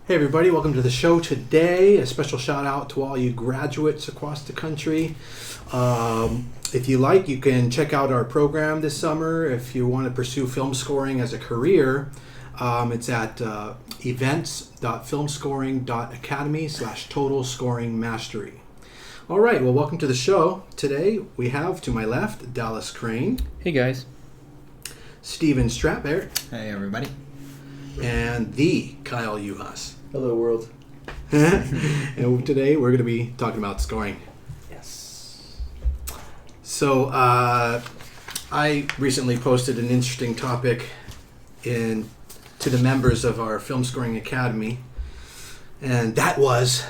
Hey everybody, welcome to the show today. A special shout out to all you graduates across the country. If you like, you can check out our program this summer. If you want to pursue film scoring as a career, it's at events.filmscoring.academy/total scoring mastery. All right, well, welcome to the show. Today we have to my left Dallas Crane. Hey guys. Steven Stratbear. Hey everybody. And the Kyle Uhas. Hello world. And today we're going to be talking about scoring. Yes. So I recently posted an interesting topic to the members of our Film Scoring Academy, and that was,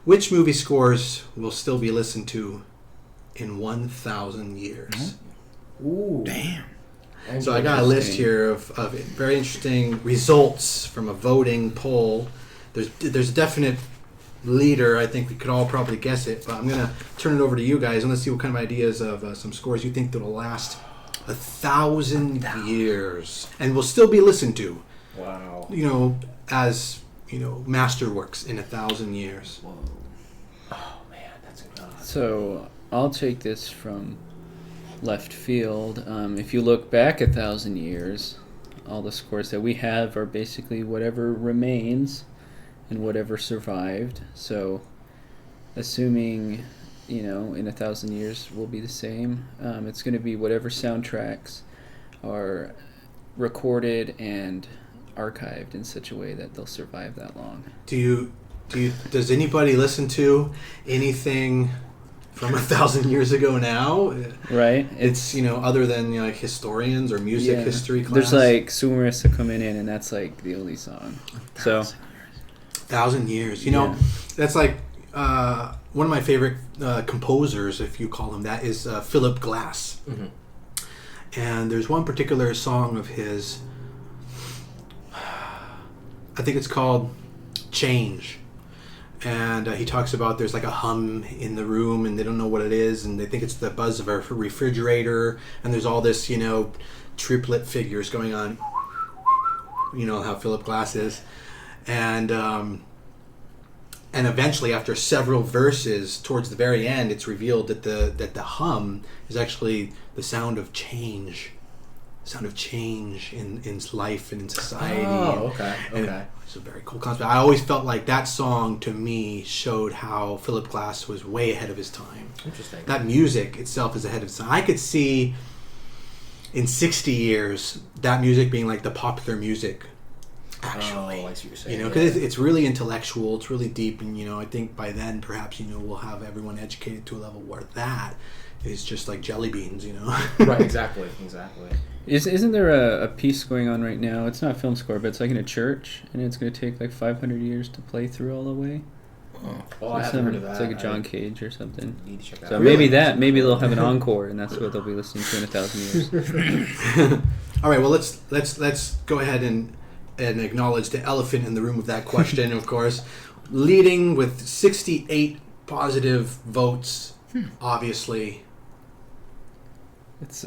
which movie scores will still be listened to in 1,000 years? Ooh. Damn. So I got a list here of very interesting results from a voting poll. There's a definite leader. I think we could all probably guess it, but I'm going to turn it over to you guys and let's see what kind of ideas of some scores you think that will last 1,000 years and will still be listened to. Wow. As masterworks in 1,000 years. Whoa. Oh man, that's a good. So I'll take this from left field. If you look back 1,000 years, all the scores that we have are basically whatever remains and whatever survived. So assuming, in 1,000 years will be the same, it's going to be whatever soundtracks are recorded and archived in such a way that they'll survive that long. Does anybody listen to anything from 1,000 years ago now? Right. It's other than like historians or music history class. There's like Sumerissa coming in, and that's like the only song. 1,000 years. That's like one of my favorite composers, if you call him that, is Philip Glass. Mm-hmm. And there's one particular song of his. I think it's called Change. And he talks about there's like a hum in the room and they don't know what it is and they think it's the buzz of a refrigerator and there's all this, triplet figures going on. You know how Philip Glass is. And eventually after several verses towards the very end it's revealed that the hum is actually the sound of change. Sound of change in life and in society. Oh, okay. It's a very cool concept. I always felt like that song to me showed how Philip Glass was way ahead of his time. Interesting. That music itself is ahead of its time. I could see in 60 years that music being like the popular music. Actually, I see what you're saying. Because it's really intellectual, it's really deep, and I think by then perhaps we'll have everyone educated to a level where that is just like jelly beans, Right, exactly. Isn't there a piece going on right now? It's not a film score, but it's like in a church, and it's going to take like 500 years to play through all the way. Well, I haven't heard of that. It's like a John Cage or something. Need to check that So out. maybe they'll have an encore, and that's what they'll be listening to in 1,000 years. All right, well let's go ahead and acknowledge the elephant in the room of that question. Of course, leading with 68 positive votes, obviously. It's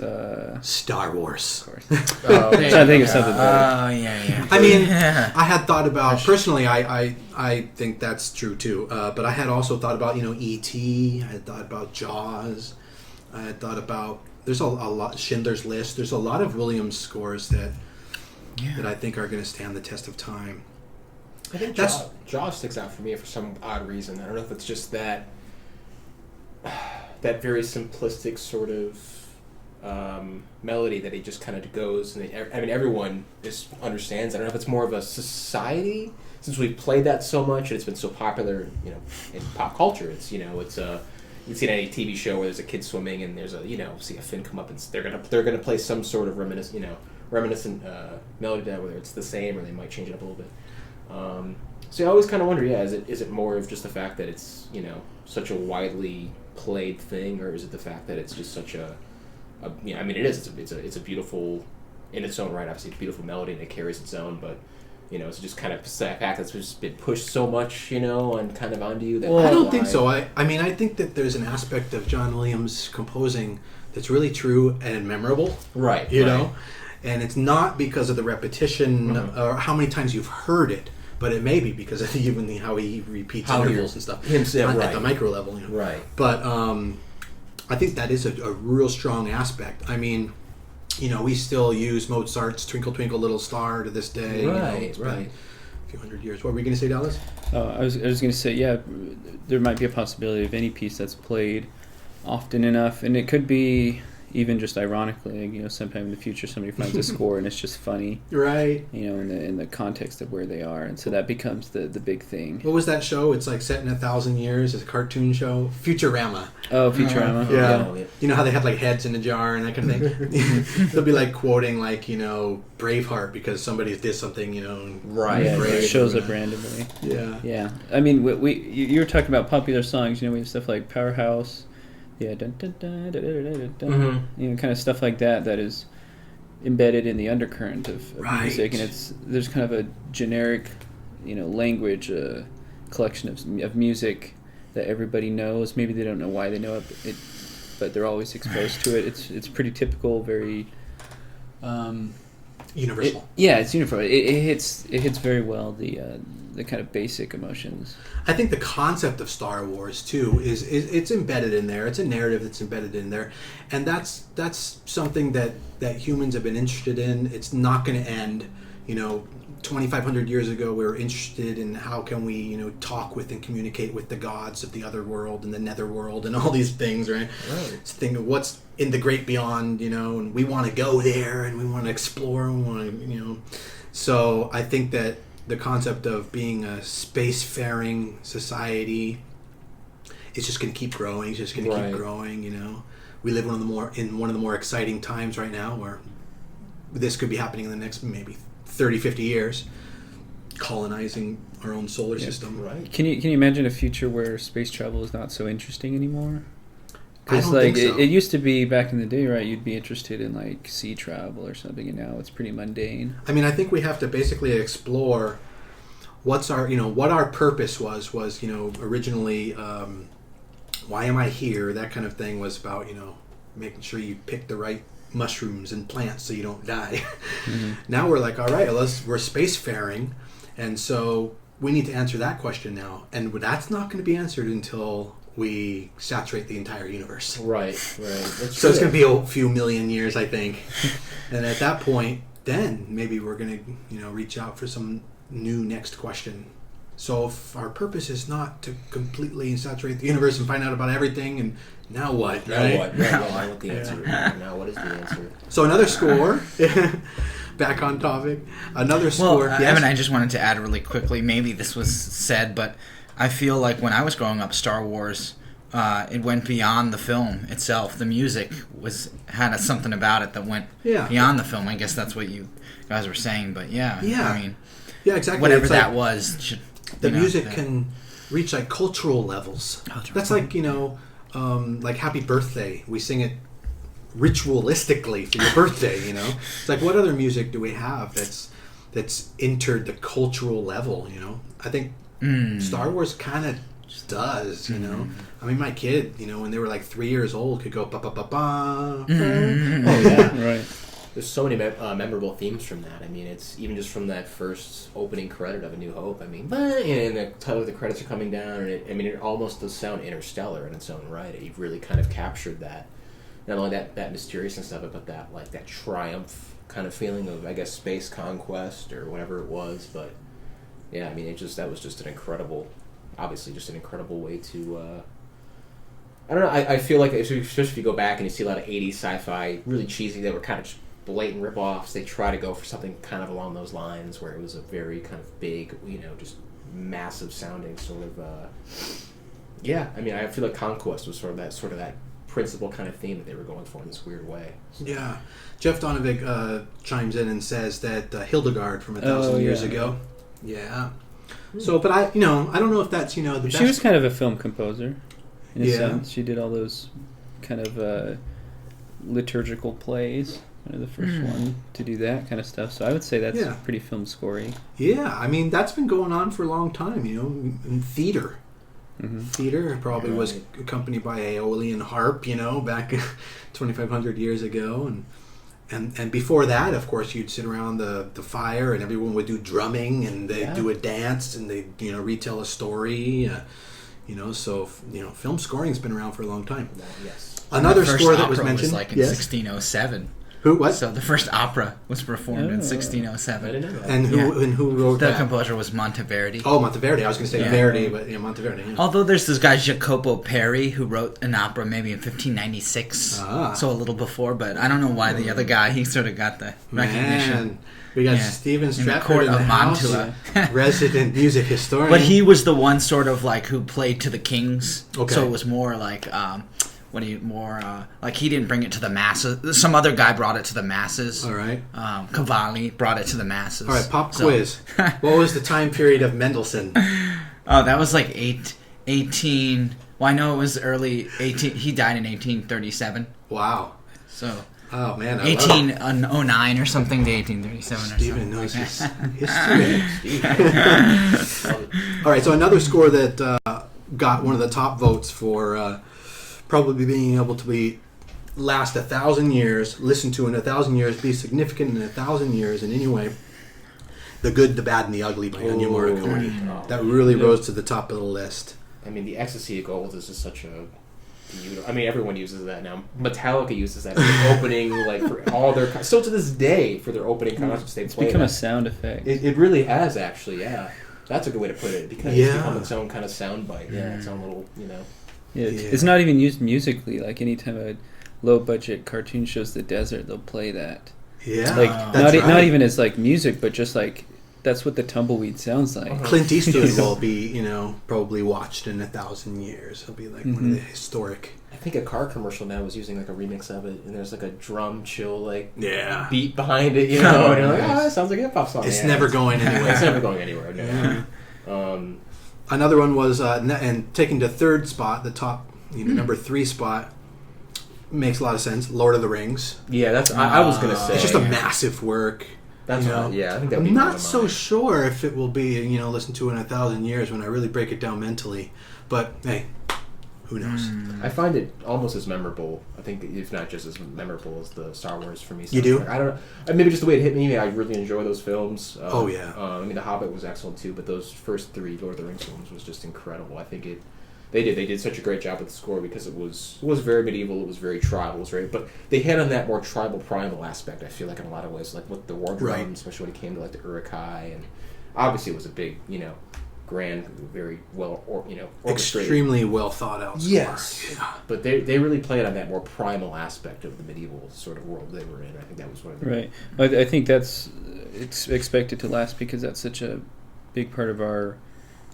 Star Wars. Of course. Oh, I think it's something better. Oh, yeah. I mean, I had thought about, personally, I think that's true too, but I had also thought about, E.T., I had thought about Jaws, I had thought about, there's a lot, Schindler's List, there's a lot of Williams scores that I think are going to stand the test of time. I think Jaws sticks out for me for some odd reason. I don't know if it's just that very simplistic sort of melody that he just kind of goes, and everyone just understands. I don't know if it's more of a society since we've played that so much and it's been so popular, in pop culture. It's you can see it in any TV show where there's a kid swimming and there's see a fin come up and they're gonna play some sort of reminiscent melody to that, whether it's the same or they might change it up a little bit. So I always kind of wonder, is it more of just the fact that it's such a widely played thing, or is it the fact that it's just such it is. It's a beautiful in its own right. Obviously, it's a beautiful melody and it carries its own. But it's just kind of the fact that's just been pushed so much, and kind of onto you. That I don't think so. I think that there's an aspect of John Williams composing that's really true and memorable. Right. You know, and it's not because of the repetition or how many times you've heard it, but it may be because of even how he repeats intervals and stuff at the micro level. You know? Right. But I think that is a real strong aspect. I mean, you know, we still use Mozart's "Twinkle Twinkle Little Star" to this day. Right. You know, a few hundred years. What were you going to say, Dallas? I was going to say, yeah, there might be a possibility of any piece that's played often enough, and it could be even just ironically, you know, sometime in the future somebody finds a score and it's just funny, right? You know, in the context of where they are, and so that becomes the big thing. What was that show? It's like set in 1,000 years. It's a cartoon show. Futurama. Oh, Futurama. Yeah. You know how they have like heads in a jar and that kind of thing. They'll be like quoting like, you know, Braveheart because somebody did something, you know. Right. Yeah, it shows up randomly. Yeah. Yeah. I mean, you were talking about popular songs. You know, we have stuff like Powerhouse. Yeah, dun, dun, dun, dun, dun, dun, dun, Mm-hmm. You know, kind of stuff like that is embedded in the undercurrent of music, and there's kind of a generic, you know, language collection of music that everybody knows. Maybe they don't know why they know it, but they're always exposed to it. It's pretty typical, very universal. It's universal. It hits very well the kind of basic emotions. I think the concept of Star Wars too is it's embedded in there. It's a narrative that's embedded in there, and that's something that humans have been interested in. It's not going to end. You know, 2,500 years ago, we were interested in how can we, you know, talk with and communicate with the gods of the other world and the nether world and all these things, right? It's the thing of what's in the great beyond, you know, and we want to go there and we want to explore and we want to, you know. So I think that the concept of being a spacefaring society is just going to keep growing. It's just going to keep growing. You know, we live in one of the more exciting times right now, where this could be happening in the next maybe 30, 50 years, colonizing our own solar system. Right. Can you imagine a future where space travel is not so interesting anymore? I don't think so. It used to be back in the day, right? You'd be interested in like sea travel or something, and now it's pretty mundane. I mean, I think we have to basically explore what our purpose was, you know, originally, why am I here? That kind of thing was about, you know, making sure you pick the right mushrooms and plants so you don't die. Mm-hmm. Now we're like, all right, we're spacefaring, and so we need to answer that question now, and that's not going to be answered until we saturate the entire universe. Right. So it's going to be a few million years, I think. And at that point, then maybe we're going to, you know, reach out for some new next question. So if our purpose is not to completely saturate the universe and find out about everything, and now what? Now right? what? Now what the answer is. Now what is the answer? So another score. Back on topic. Another score. Well, Evan, I just wanted to add really quickly, maybe this was said, but I feel like when I was growing up, Star Wars, it went beyond the film itself. The music had something about it that went beyond the film. I guess that's what you guys were saying, but I mean, exactly. Whatever it's that was. The music can reach like cultural levels. That's like, you know, like Happy Birthday. We sing it ritualistically for your birthday, you know. It's like, what other music do we have that's entered the cultural level, you know? I think Star Wars kind of does, you know. I mean, my kid, you know, when they were like 3 years old, could go ba ba ba ba. Oh yeah, right. There's so many memorable themes from that. I mean, it's even just from that first opening credit of A New Hope. I mean, and the title of the credits are coming down, and it almost does sound interstellar in its own right. You've really kind of captured that, not only that mysteriousness of it, but that triumph kind of feeling of, I guess, space conquest or whatever it was. But yeah, I mean, that was just an incredible, obviously, just an incredible way to. I don't know. I feel like, especially if you go back and you see a lot of 80s sci-fi, really cheesy, that were kind of blatant rip-offs. They try to go for something kind of along those lines, where it was a very kind of big, you know, just massive sounding sort of. I mean, I feel like Conquest was sort of that principal kind of theme that they were going for in this weird way. Yeah, Jeff Donovic chimes in and says that Hildegard from 1,000 years ago. Yeah. So, but I don't know if that's, you know, the best. She was kind of a film composer, in a sense. She did all those kind of liturgical plays. One of the first one to do that kind of stuff. So I would say that's pretty film scory. Yeah, I mean, that's been going on for a long time, you know, in theater. Mm-hmm. Theater probably was accompanied by Aeolian harp, you know, back 2,500 years ago. And And before that, of course, you'd sit around the fire and everyone would do drumming and they'd do a dance and they'd, retell a story. So film scoring's been around for a long time. Yes. Another The first score that was opera mentioned. like in 1607. Who? What? So the first opera was performed in 1607. I didn't know that. And who wrote The that? composer was Monteverdi. Oh, Monteverdi. I was going to say Verdi, but Monteverdi. Yeah. Although there's this guy Jacopo Peri who wrote an opera maybe in 1596, so a little before. But I don't know why the other guy he sort of got the recognition. Man, we got Steven In the Stratford court in the of house, Mantua. resident music historian. But he was the one sort of like who played to the kings. Okay. So it was more like like he didn't bring it to the masses. Some other guy brought it to the masses. All right. Cavalli brought it to the masses. All right. Pop quiz. What was the time period of Mendelssohn? Oh, that was like 18. Well, I know it was early 18. He died in 1837. Wow. So. Oh man. 1809 or something to 1837 or Steven something. knows his history. All right. So another score that got one of the top votes for probably being able to last 1,000 years, listened to in 1,000 years, be significant in 1,000 years in any way. The Good, the Bad, and the Ugly by Ennio Morricone. That really rose to the top of the list. I mean, the Ecstasy of Gold is just such a beautiful... I mean, everyone uses that now. Metallica uses that as an opening, like, for all their... Still to this day, for their opening concerts, they play become that. a sound effect. It really has, actually, yeah. That's a good way to put it, because it's become its own kind of sound bite. Yeah, its own little, Yeah, it's not even used musically. Like anytime a low-budget cartoon shows the desert, they'll play that. Yeah, like that's not even as like music, but just like that's what the tumbleweed sounds like. Clint Eastwood will be, probably watched in 1,000 years. He'll be like one of the historic. I think a car commercial now is using like a remix of it, and there's like a drum chill beat behind it, and you're like, that sounds like a hip hop song. It's never going anywhere. It's never going anywhere. No. Yeah. Another one was, and taking the third spot, the top, number 3 spot, makes a lot of sense. Lord of the Rings. Yeah, that's. I was gonna say it's just a massive work. That's I think that would be I'm not so sure if it will be, listened to in 1,000 years when I really break it down mentally. But hey, who knows? I find it almost as memorable. I think if not just as memorable as the Star Wars for me. You do? I don't know. Maybe just the way it hit me. I really enjoy those films. Oh yeah. I mean, The Hobbit was excellent too, but those first 3 Lord of the Rings films was just incredible. I think they did such a great job with the score because it was very medieval. It was very tribal. It was very, but they hit on that more tribal primal aspect. I feel like in a lot of ways, like with the war drums, especially when it came to like the Urukai, and obviously it was a big, grand, very well, orchestrated. Extremely well thought out score. Yes. Yeah. But they really played on that more primal aspect of the medieval sort of world they were in. I think that was one of the... Right. I think it's expected to last because that's such a big part of our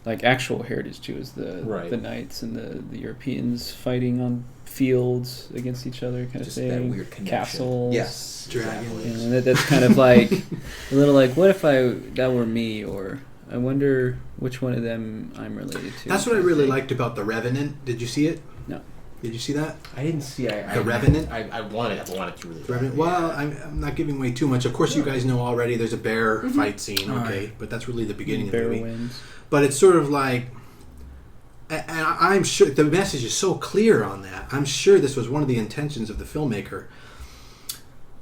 actual heritage too, is the knights and the Europeans fighting on fields against each other kind just of thing. That weird connection. Castles. Yes. Dragons. And that's kind of like a little like, what if that were me, or I wonder which one of them I'm related to. That's what I really liked about The Revenant. Did you see it? No. Did you see that? I didn't see The Revenant? I wanted to really. Revenant. Well, I'm not giving away too much. Of course, you guys know already there's a bear fight scene, okay? But that's really the beginning of the movie. Wins. But it's sort of like, and I'm sure the message is so clear on that. I'm sure this was one of the intentions of the filmmaker.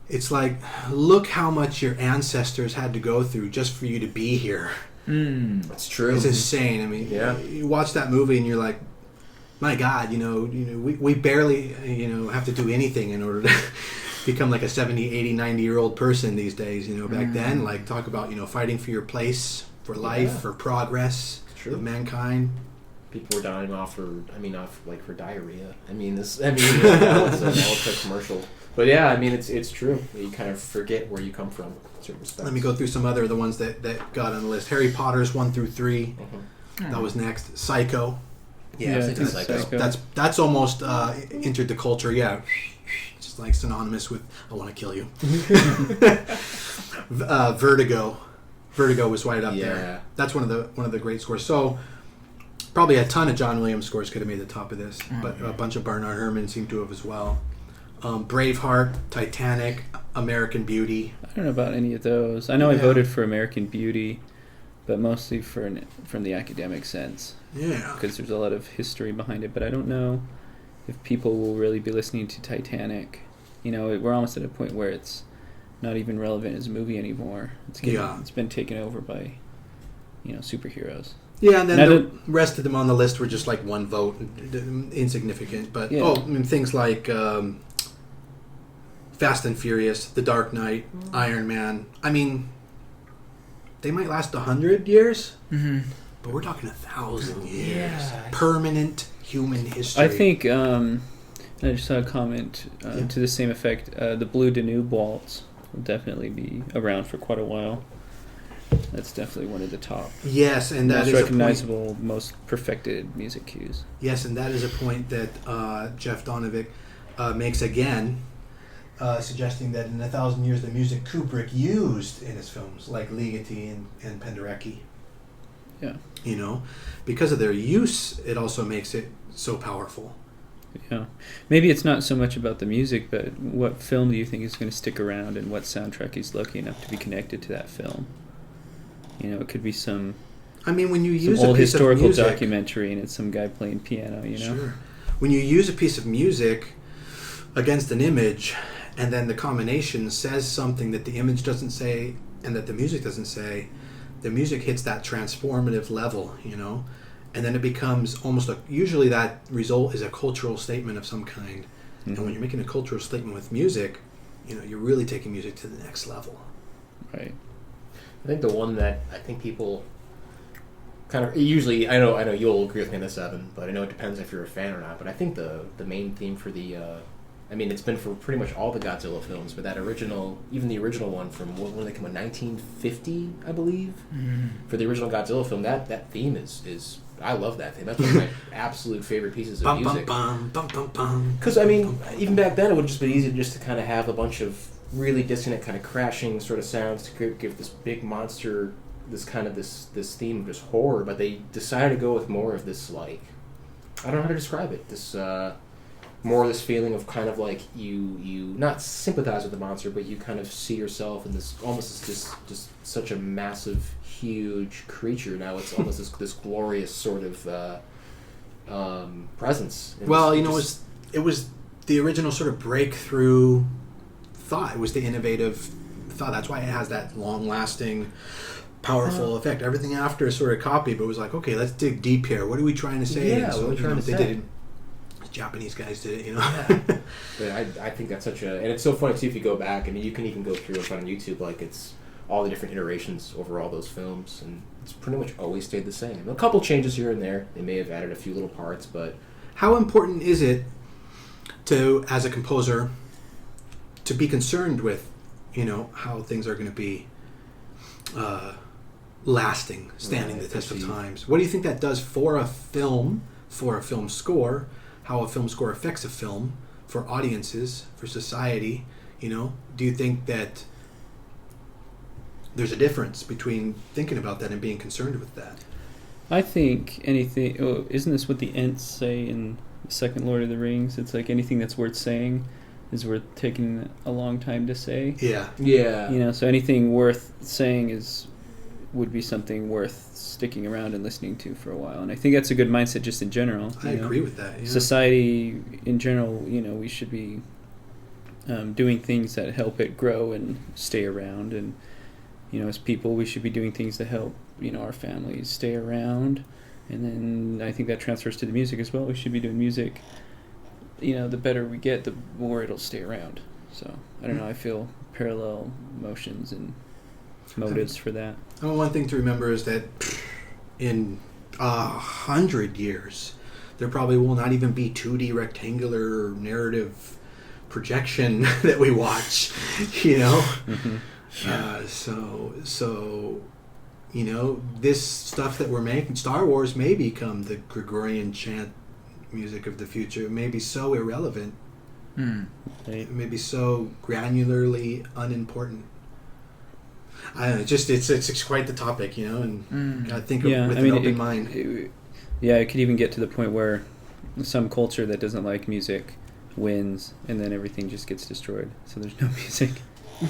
It's like, look how much your ancestors had to go through just for you to be here. That's true. It's insane. I mean, you watch that movie and you're like, my God, we barely, have to do anything in order to become like a 70, 80, 90-year-old person these days. Back then, like, talk about, fighting for your place, for life, for progress of mankind. People were dying off for diarrhea. It's a commercial. But yeah, I mean, it's true. You kind of forget where you come from in certain respects. Let me go through some other the ones that got on the list. Harry Potter's 1 through 3. That was next. Psycho. Yeah, Psycho. That's almost entered the culture. Yeah, just like synonymous with "I want to kill you." Vertigo. Vertigo was right up there. That's one of the great scores. So probably a ton of John Williams scores could have made the top of this, but a bunch of Bernard Herrmann seemed to have as well. Braveheart, Titanic, American Beauty. I don't know about any of those. I know I voted for American Beauty, but mostly from the academic sense. Yeah. Because there's a lot of history behind it, but I don't know if people will really be listening to Titanic. We're almost at a point where it's not even relevant as a movie anymore. It's been taken over by, superheroes. Yeah, and then the rest of them on the list were just like one vote, insignificant. But things like Fast and Furious, The Dark Knight, Iron Man. I mean, they might last 100 years, but we're talking 1,000 years. Yeah. Permanent human history. I think I just saw a comment to the same effect. The Blue Danube Waltz will definitely be around for quite a while. That's definitely one of the top. Yes, and that most is recognizable, most perfected music cues. Yes, and that is a point that Jeff Donovic makes again, suggesting that in 1,000 years, the music Kubrick used in his films, like Ligeti and Penderecki. Yeah. Because of their use, it also makes it so powerful. Yeah. Maybe it's not so much about the music, but what film do you think is going to stick around, and what soundtrack is lucky enough to be connected to that film? It could be some. I mean, when you use old historical documentary, and it's some guy playing piano. Sure. When you use a piece of music against an image, and then the combination says something that the image doesn't say, and that the music doesn't say, the music hits that transformative level, and then it becomes almost usually that result is a cultural statement of some kind. Mm-hmm. And when you're making a cultural statement with music, you're really taking music to the next level. Right. I think the one that I think people kind of usually, I know you'll agree with me on this, Evan, but I know it depends if you're a fan or not. But I think the main theme for it's been for pretty much all the Godzilla films, but that original, even the original one from when they came out, 1950, I believe, for the original Godzilla film, that theme is I love that theme. That's one of my absolute favorite pieces of music. Because even back then, it would have just been easy just to kind of have a bunch of really dissonant, kind of crashing sort of sounds to give this big monster this theme of just horror. But they decided to go with more of this, like, I don't know how to describe it. This more of this feeling of kind of like you not sympathize with the monster, but you kind of see yourself in this almost just such a massive, huge creature. Now it's almost this glorious sort of presence. Well, it was the original sort of breakthrough thought. It was the innovative thought. That's why it has that long-lasting, powerful effect. Everything after is sort of copied, but it was like, okay, let's dig deep here. What are we trying to say? Yeah, what are we trying to say? Japanese guys did it, Yeah. But I think that's and it's so funny too if you go back, and you can even go through it on YouTube, like it's all the different iterations over all those films, and it's pretty much always stayed the same. A couple changes here and there. They may have added a few little parts, but how important is it to, as a composer, to be concerned with, how things are going to be lasting, standing the test of times? What do you think that does for a film score? How a film score affects a film for audiences, for society? Do you think that there's a difference between thinking about that and being concerned with that? I think anything. Oh, isn't this what the Ents say in the second Lord of the Rings? It's like anything that's worth saying is worth taking a long time to say. Yeah. So anything worth saying would be something worth sticking around and listening to for a while. And I think that's a good mindset just in general. I agree with that. Yeah. Society in general, we should be doing things that help it grow and stay around. And, as people, we should be doing things that help, our families stay around. And then I think that transfers to the music as well. We should be doing music, the better we get, the more it'll stay around. So, I don't know, I feel parallel motions and motives for that. One thing to remember is that in 100 years, there probably will not even be 2D rectangular narrative projection that we watch, Mm-hmm. So this stuff that we're making, Star Wars may become the Gregorian chant music of the future. It may be so irrelevant. It may be so granularly unimportant. I don't know. It's quite the topic, and gotta think with an open mind. It could even get to the point where some culture that doesn't like music wins, and then everything just gets destroyed. So there's no music.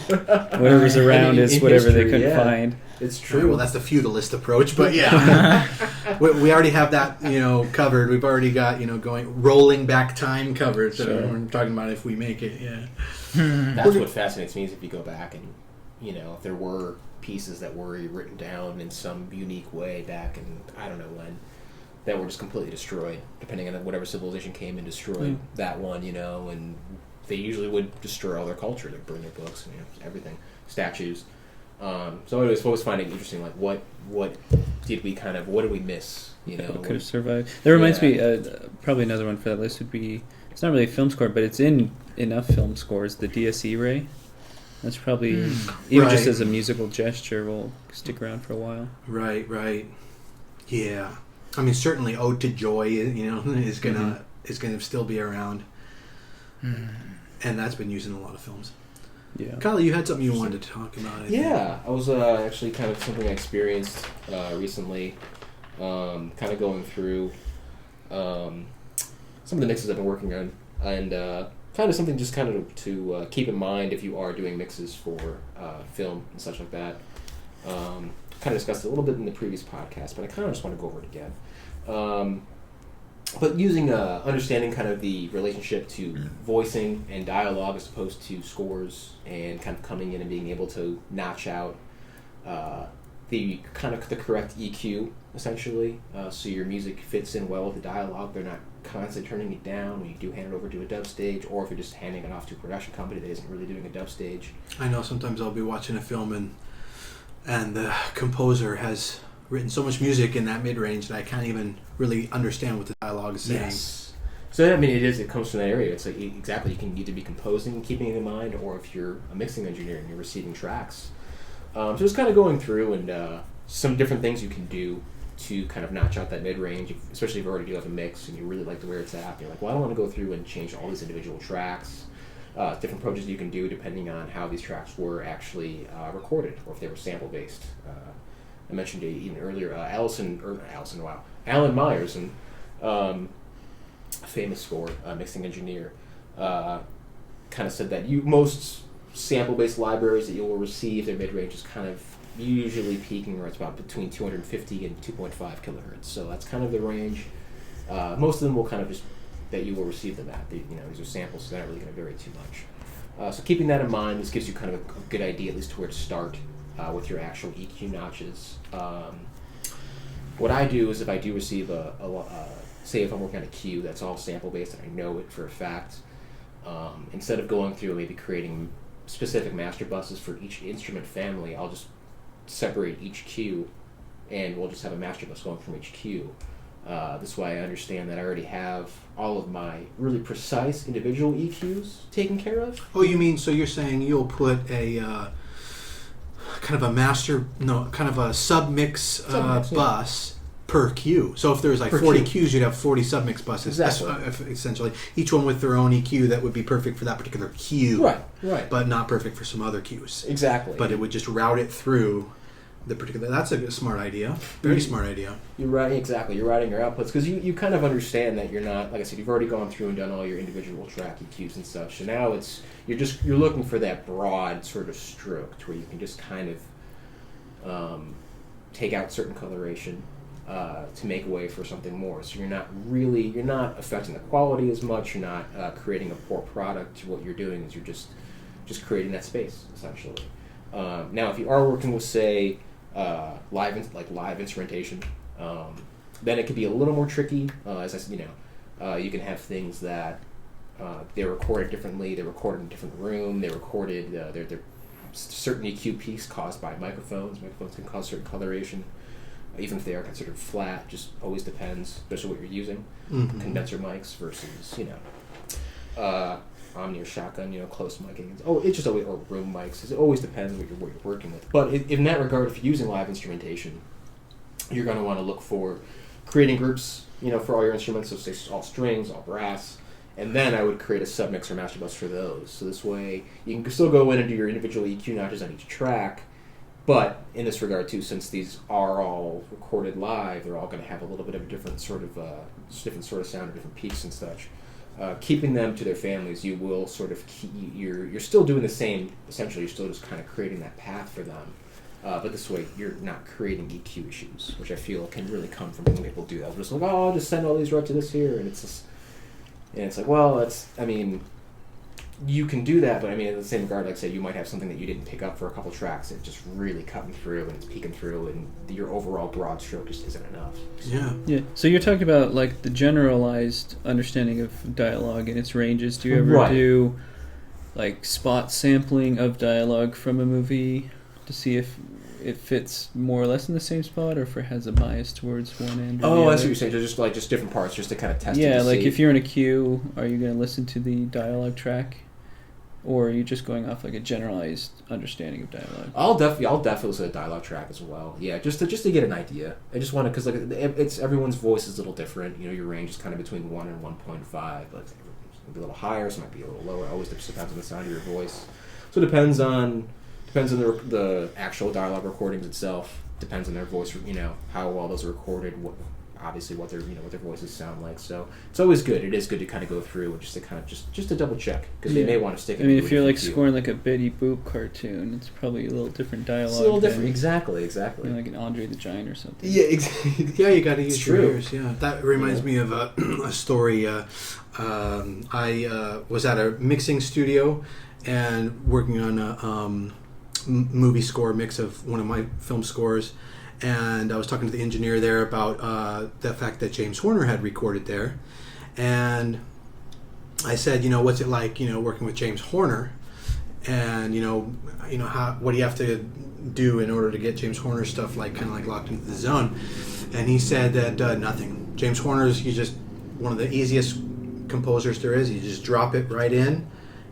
Whatever's around is whatever history, they couldn't find. It's true. Well, that's the feudalist approach, but yeah, we already have that covered. We've already got going rolling back time covered. So we're talking about if we make it. Yeah. That's what fascinates me is if you go back and, if there were pieces that were written down in some unique way back in, I don't know when, that were just completely destroyed, depending on whatever civilization came and destroyed that one, and they usually would destroy all their culture. They'd burn their books and everything, statues. So I was always finding it interesting, like what did we miss? What could have survived? That reminds me, probably another one for that list would be, it's not really a film score, but it's in enough film scores, the DSE Ray. That's probably, even just as a musical gesture, will stick around for a while. Right. Yeah. I mean, certainly Ode to Joy, is gonna still be around. And that's been used in a lot of films. Yeah. Kyle, you had something you wanted to talk about. I was actually kind of something I experienced recently, kind of going through some of the mixes I've been working on, and kind of something just kind of to keep in mind if you are doing mixes for film and such like that. Kind of discussed it a little bit in the previous podcast, but I kind of just want to go over it again. But using understanding kind of the relationship to voicing and dialogue as opposed to scores, and kind of coming in and being able to notch out the correct EQ essentially, so your music fits in well with the dialogue. They're not constantly turning it down when you do hand it over to a dub stage, or if you're just handing it off to a production company that isn't really doing a dub stage. I know sometimes I'll be watching a film and the composer has written so much music in that mid-range that I can't even really understand what the dialogue is saying. Yes. So, I mean, it comes from that area. It's like, exactly, you can either be composing and keeping it in mind, or if you're a mixing engineer and you're receiving tracks. So just kind of going through and some different things you can do to kind of notch out that mid-range, especially if you already do have a mix and you really like where it's at. You're like, well, I don't want to go through and change all these individual tracks. Different approaches you can do depending on how these tracks were actually recorded, or if they were sample-based. I mentioned even earlier, Alan Myers, and a famous score mixing engineer, kind of said that most sample-based libraries that you will receive, their mid-range is kind of usually peaking right about between 250 and 2.5 kilohertz. So that's kind of the range. Most of them will kind of just that you will receive them at. These are samples, so they're not really going to vary too much. So keeping that in mind, this gives you kind of a good idea at least to where to start with your actual EQ notches. What I do is if I do receive say if I'm working on a cue that's all sample-based and I know it for a fact, instead of going through and maybe creating specific master buses for each instrument family, I'll just separate each cue and we'll just have a master bus going from each cue. This way I understand that I already have all of my really precise individual EQs taken care of. Oh, you mean, so you're saying you'll put a kind of a sub-mix bus per cue. So if there was like 40 cues, you'd have 40 sub-mix buses. Exactly. Essentially. Each one with their own EQ that would be perfect for that particular cue. Right. But not perfect for some other cues. Exactly. But it would just route it through the particular... That's a smart idea. Very smart idea. You're right, exactly. You're routing your outputs because you kind of understand that you're not, like I said, you've already gone through and done all your individual track EQs and such. So now you're looking for that broad sort of stroke to where you can just kind of take out certain coloration to make way for something more. So you're not affecting the quality as much. You're not creating a poor product. What you're doing is you're just creating that space essentially. Now, if you are working with, say, live instrumentation, then it could be a little more tricky. As I said, you can have things that they're recorded differently. They're recorded in a different room. They're recorded. They're certain EQ peaks caused by microphones. Microphones can cause certain coloration, even if they are considered flat. Just always depends, especially what you're using. Mm-hmm. Condenser mics versus Omni or shotgun, close miking. It's just always, or room mics. It always depends what you're working with. But in that regard, if you're using live instrumentation, you're going to want to look for creating groups, for all your instruments. So say all strings, all brass, and then I would create a submix or master bus for those. So this way, you can still go in and do your individual EQ notches on each track. But in this regard too, since these are all recorded live, they're all going to have a little bit of a different sort of sound, different peaks and such. Keeping them to their families, you will sort of you're still doing the same. Essentially, you're still just kind of creating that path for them. But this way, you're not creating EQ issues, which I feel can really come from when people do that. They're just like, I'll just send all these right to this here, and it's like, well, you can do that, but I mean, in the same regard, like I said, you might have something that you didn't pick up for a couple tracks that's just really cutting through and it's peeking through, and your overall broad stroke just isn't enough. Yeah. Yeah. So you're talking about like the generalized understanding of dialogue and its ranges. Do you ever Right. do like spot sampling of dialogue from a movie to see if it fits more or less in the same spot, or if it has a bias towards one end or the Oh, other? I see what you're saying. Just different parts, just to kind of test it. Yeah, to like see. if you're in a queue, are you going to listen to the dialogue track, or are you just going off like a generalized understanding of dialogue? I'll definitely listen to the dialogue track as well. Yeah, just to get an idea. I just want to, because like it's everyone's voice is a little different. You know, your range is kind of between 1 and 1.5, but it's might be a little higher, some might be a little lower. It always depends on the sound of your voice. So it depends on the actual dialogue recordings itself. Depends on their voice. You know how well those are recorded. Obviously what their what their voices sound like. So it's always good. It is good to kind of go through and just to double check, because you may want to stick. I mean, if you're like scoring like a Betty Boop cartoon, it's probably a little different dialogue. It's a little different. than, Exactly. you know, like an Andre the Giant or something. Yeah, exactly. Yeah, you got to use It's your true. ears. Yeah, that reminds me of a story. I was at a mixing studio and working on a movie score mix of one of my film scores, and I was talking to the engineer there about the fact that James Horner had recorded there, and I said, what's it like, working with James Horner, and what do you have to do in order to get James Horner stuff kind of locked into the zone? And he said that nothing. James Horner's just one of the easiest composers there is. You just drop it right in.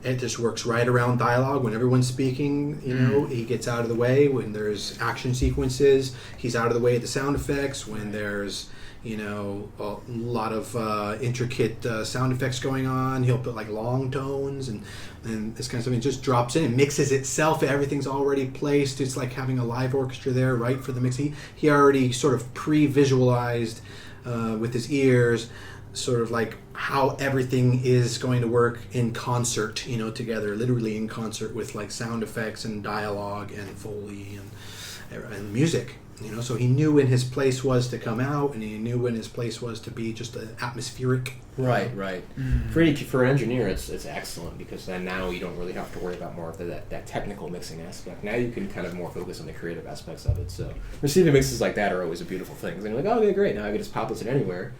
It just works right around dialogue. When everyone's speaking, he gets out of the way. When there's action sequences, he's out of the way of the sound effects. When there's, a lot of intricate sound effects going on, he'll put long tones and this kind of stuff. It just drops in. It mixes itself. Everything's already placed. It's like having a live orchestra there, right, for the mix. He already sort of pre-visualized with his ears, sort of like how everything is going to work in concert, together, literally in concert with sound effects and dialogue and Foley and music, so he knew when his place was to come out, and he knew when his place was to be just atmospheric. Right. For an engineer, it's excellent, because then now you don't really have to worry about more of that technical mixing aspect. Now you can kind of more focus on the creative aspects of it. So receiving mixes like that are always a beautiful thing. And you're like, oh, okay, great, now I can just pop this in anywhere.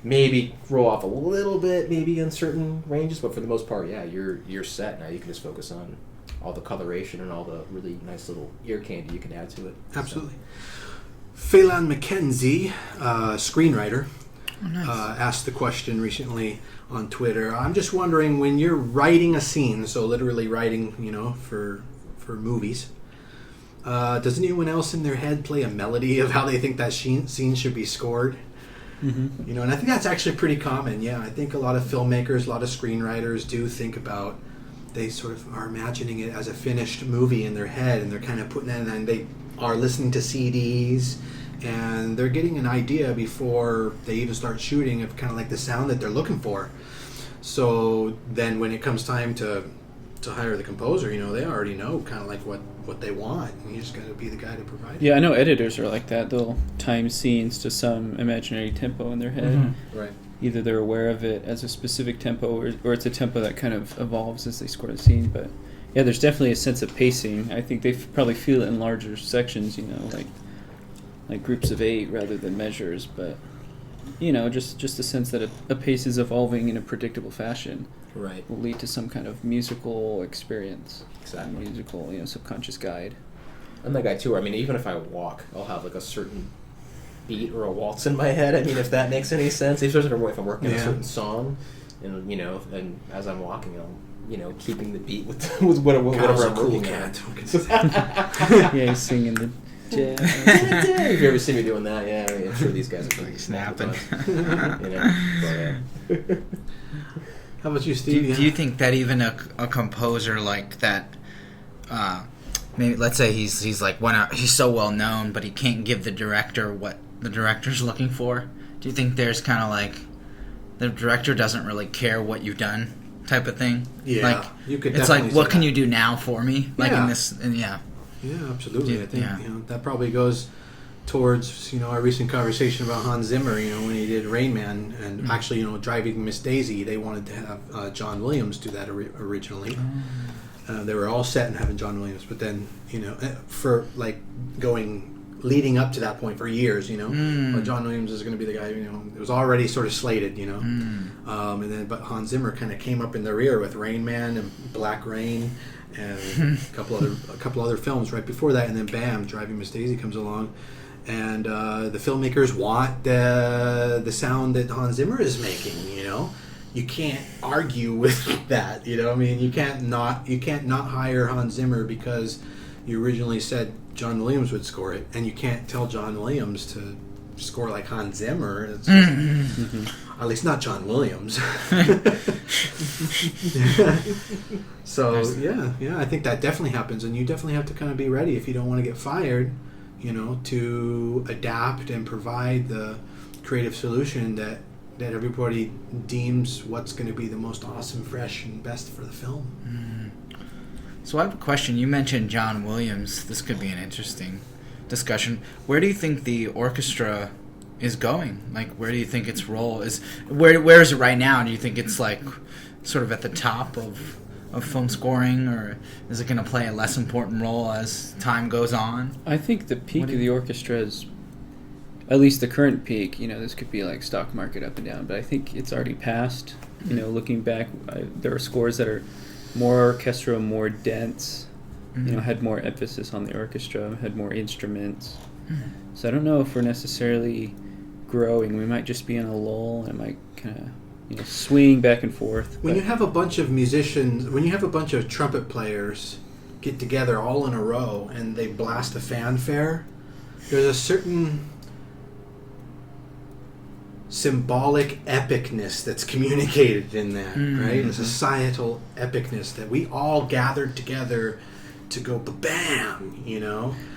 Maybe roll off a little bit, maybe in certain ranges, but for the most part, yeah, you're set. Now you can just focus on all the coloration and all the really nice little ear candy you can add to it. Absolutely. Phelan McKenzie, screenwriter, asked the question recently on Twitter. I'm just wondering, when you're writing a scene, so literally writing, for movies, does anyone else in their head play a melody of how they think that scene should be scored? Mm-hmm. And I think that's actually pretty common. Yeah, I think a lot of filmmakers, a lot of screenwriters do think about, they sort of are imagining it as a finished movie in their head, and they're kind of putting it in, and they are listening to CDs, and they're getting an idea before they even start shooting of kind of the sound that they're looking for. So then when it comes time to hire the composer, they already know kind of what they want, and you just got to be the guy to provide it. Yeah, I know editors are like that. They'll time scenes to some imaginary tempo in their head. Mm-hmm. Right. Either they're aware of it as a specific tempo, or it's a tempo that kind of evolves as they score the scene. But yeah, there's definitely a sense of pacing. I think they probably feel it in larger sections, like groups of 8 rather than measures. But just a sense that a pace is evolving in a predictable fashion. Right. Will lead to some kind of musical experience. Exactly. Musical, subconscious guide. I'm that guy too. I mean, even if I walk, I'll have a certain beat or a waltz in my head. I mean, if that makes any sense, especially if I'm working on a certain song, and and as I'm walking, I'm keeping the beat with whatever I'm working on. Yeah, he's singing the jazz. If you ever see me doing that, yeah, I'm sure these guys are pretty snapping. How about you, Steve? Do you think that even a composer like that, maybe let's say he's he's so well known, but he can't give the director what the director's looking for? Do you think there's kind of the director doesn't really care what you've done type of thing? Yeah, you could. It's what can you do now for me? Yeah. In this, and yeah. Yeah, absolutely. Yeah, I think yeah. that probably goes towards our recent conversation about Hans Zimmer. When he did Rain Man, and actually Driving Miss Daisy, they wanted to have John Williams do that originally. They were all set on having John Williams, but then for like leading up to that point for years, well, John Williams is going to be the guy. It was already sort of slated, and then but Hans Zimmer kind of came up in the rear with Rain Man and Black Rain and a couple other films right before that, and then bam, Driving Miss Daisy comes along. And the filmmakers want the sound that Hans Zimmer is making. You can't argue with that. You can't not hire Hans Zimmer because you originally said John Williams would score it, and you can't tell John Williams to score like Hans Zimmer. It's at least not John Williams. So yeah, I think that definitely happens, and you definitely have to kind of be ready if you don't want to get fired. To adapt and provide the creative solution that everybody deems what's going to be the most awesome, fresh, and best for the film. So I have a question. You mentioned John Williams. This could be an interesting discussion. Where do you think the orchestra is going? Like, where do you think its role is? Where is it right now? Do you think it's like sort of at the top of film scoring, or is it going to play a less important role as time goes on? I think the peak of the orchestra is, at least the current peak, this could be like stock market up and down, but I think it's already passed. Looking back, there are scores that are more orchestral, more dense, had more emphasis on the orchestra, had more instruments. So I don't know if we're necessarily growing. We might just be in a lull, and it might kind of swing back and forth. When you have a bunch of musicians, when you have a bunch of trumpet players get together all in a row and they blast a fanfare, there's a certain symbolic epicness that's communicated in that, right? A societal epicness that we all gathered together to go bam,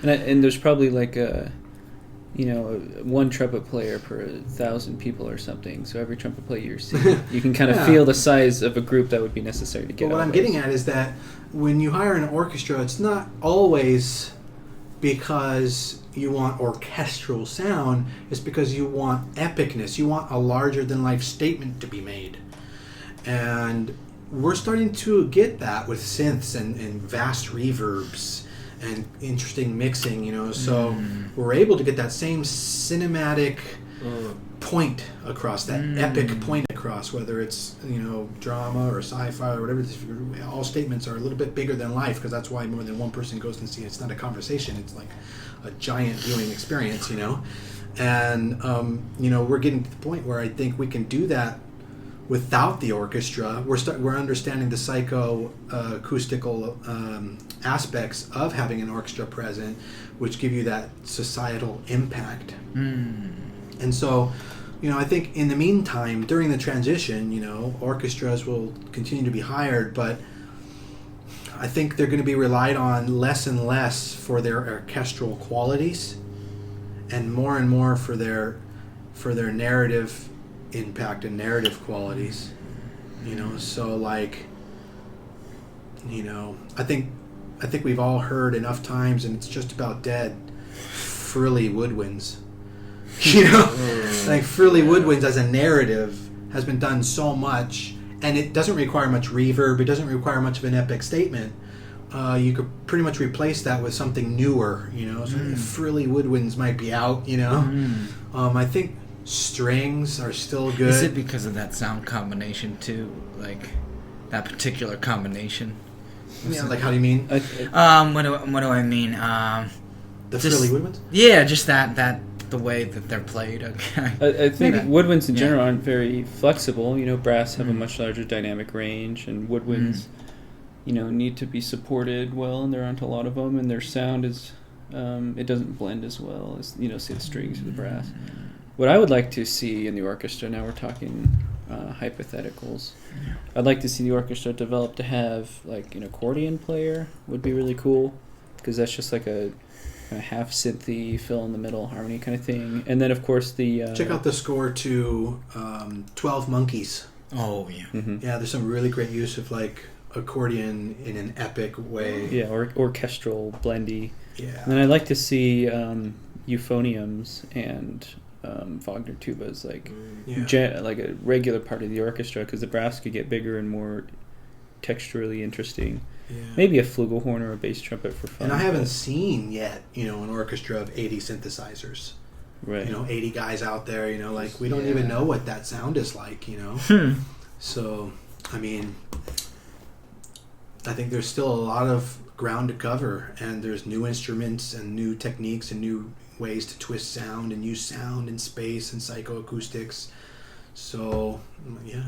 And there's probably like one trumpet player per 1,000 people or something. So every trumpet player you see, you can kind of feel the size of a group that would be necessary to get. But what I'm getting at is that when you hire an orchestra, it's not always because you want orchestral sound. It's because you want epicness. You want a larger than life statement to be made, and we're starting to get that with synths and vast reverbs and interesting mixing, so we're able to get that same cinematic point across, that epic point across, whether it's, drama or sci-fi or whatever. All statements are a little bit bigger than life, because that's why more than one person goes and see it. It's not a conversation, it's like a giant viewing experience, and, we're getting to the point where I think we can do that without the orchestra. We're understanding the psycho-acoustical aspects of having an orchestra present, which give you that societal impact. And so, I think in the meantime, during the transition, orchestras will continue to be hired, but I think they're going to be relied on less and less for their orchestral qualities, and more for their narrative impact and narrative qualities. So like, I think we've all heard enough times, and it's just about dead, frilly woodwinds. Like frilly woodwinds as a narrative has been done so much, and it doesn't require much reverb. It doesn't require much of an epic statement. You could pretty much replace that with something newer. So frilly woodwinds might be out. I think strings are still good. Is it because of that sound combination too? Like that particular combination? Yeah, like how do you mean? What do I mean? The frilly woodwinds? Yeah, just that the way that they're played. Okay. I think woodwinds in general aren't very flexible. Brass have a much larger dynamic range, and woodwinds, need to be supported well, and there aren't a lot of them, and their sound is, it doesn't blend as well as, say the strings or the brass. What I would like to see in the orchestra, now we're talking hypotheticals, I'd like to see the orchestra develop to have like an accordion player. Would be really cool, because that's just like a half synthy, fill in the middle harmony kind of thing. And then of course the check out the score to 12 Monkeys. Oh yeah. Yeah, there's some really great use of like accordion in an epic way. Yeah, or orchestral blendy. Yeah. And then I'd like to see euphoniums and Wagner tubas, like like a regular part of the orchestra, because the brass could get bigger and more texturally interesting. Yeah. Maybe a flugelhorn or a bass trumpet for fun. And I haven't seen yet, an orchestra of 80 synthesizers. Right. 80 guys out there, like we don't even know what that sound is like, So, I mean, I think there's still a lot of ground to cover, and there's new instruments and new techniques and new ways to twist sound and use sound and space and psychoacoustics. So, yeah.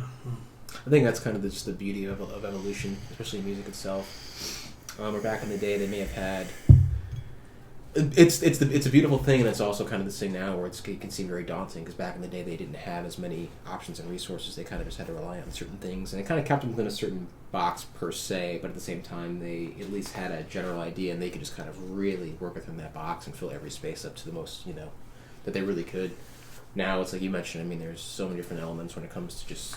I think that's kind of just the beauty of evolution, especially in music itself. Or back in the day, they may have had. It's a beautiful thing, and it's also kind of this thing now where it can seem very daunting, because back in the day they didn't have as many options and resources. They kind of just had to rely on certain things, and it kind of kept them within a certain box per se. But at the same time, they at least had a general idea, and they could just kind of really work within that box and fill every space up to the most that they really could. Now it's like you mentioned. I mean, there's so many different elements when it comes to just